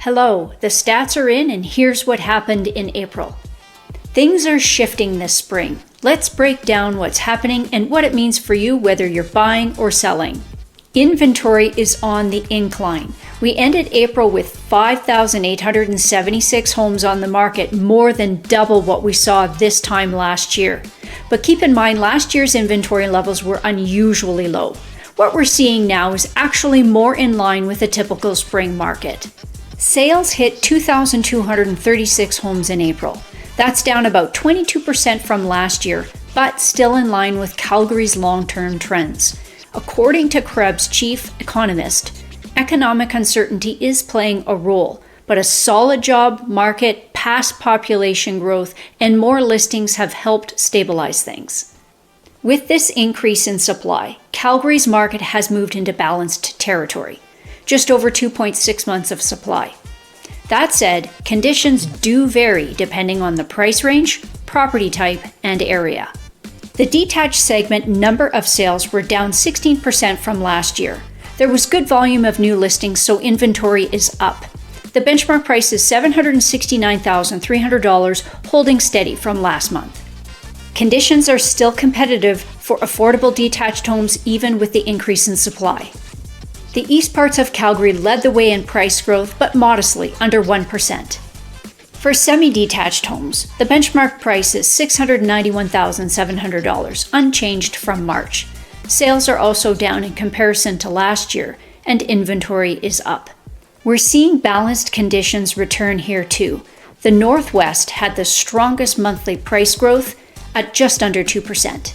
Hello, the stats are in and here's what happened in April. Things are shifting this spring. Let's break down what's happening and what it means for you whether you're buying or selling. Inventory is on the incline. We ended April with 5,876 homes on the market, more than double what we saw this time last year. But keep in mind, last year's inventory levels were unusually low. What we're seeing now is actually more in line with a typical spring market. Sales hit 2,236 homes in April. That's down about 22% from last year, but still in line with Calgary's long-term trends. According to CREB's chief economist, economic uncertainty is playing a role, but a solid job market, past population growth, and more listings have helped stabilize things. With this increase in supply, Calgary's market has moved into balanced territory, just over 2.6 months of supply. That said, conditions do vary depending on the price range, property type, and area. The detached segment number of sales were down 16% from last year. There was good volume of new listings, so inventory is up. The benchmark price is $769,300, holding steady from last month. Conditions are still competitive for affordable detached homes even with the increase in supply. The east parts of Calgary led the way in price growth, but modestly, under 1%. For semi-detached homes, the benchmark price is $691,700, unchanged from March. Sales are also down in comparison to last year, and inventory is up. We're seeing balanced conditions return here too. The Northwest had the strongest monthly price growth at just under 2%.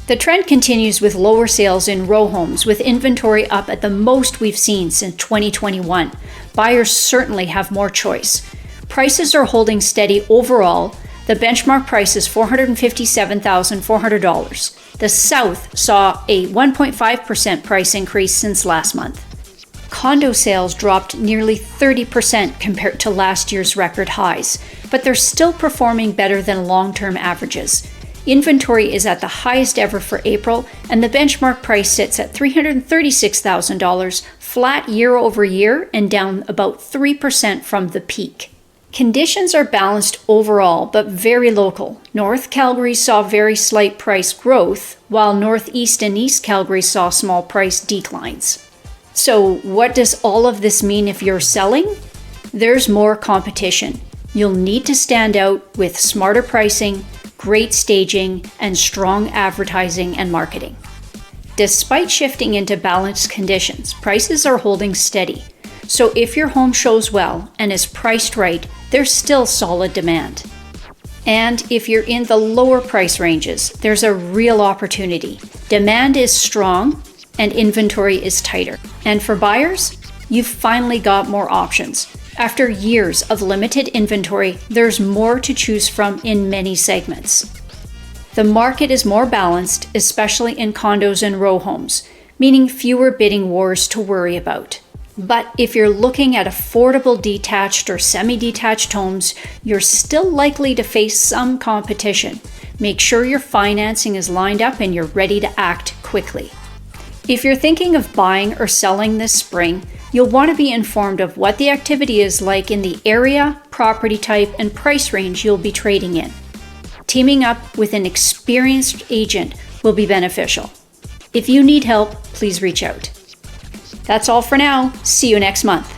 The trend continues with lower sales in row homes, with inventory up at the most we've seen since 2021. Buyers certainly have more choice. Prices are holding steady overall. The benchmark price is $457,400. The South saw a 1.5% price increase since last month. Condo sales dropped nearly 30% compared to last year's record highs, but they're still performing better than long-term averages. Inventory is at the highest ever for April, and the benchmark price sits at $336,000, flat year over year and down about 3% from the peak. Conditions are balanced overall, but very local. North Calgary saw very slight price growth, while Northeast and East Calgary saw small price declines. So what does all of this mean if you're selling? There's more competition. You'll need to stand out with smarter pricing, great staging, and strong advertising and marketing. Despite shifting into balanced conditions, prices are holding steady. So if your home shows well and is priced right, there's still solid demand. And if you're in the lower price ranges, there's a real opportunity. Demand is strong and inventory is tighter. And for buyers, you've finally got more options. After years of limited inventory, there's more to choose from in many segments. The market is more balanced, especially in condos and row homes, meaning fewer bidding wars to worry about. But if you're looking at affordable detached or semi-detached homes, you're still likely to face some competition. Make sure your financing is lined up and you're ready to act quickly. If you're thinking of buying or selling this spring, you'll want to be informed of what the activity is like in the area, property type, and price range you'll be trading in. Teaming up with an experienced agent will be beneficial. If you need help, please reach out. That's all for now. See you next month.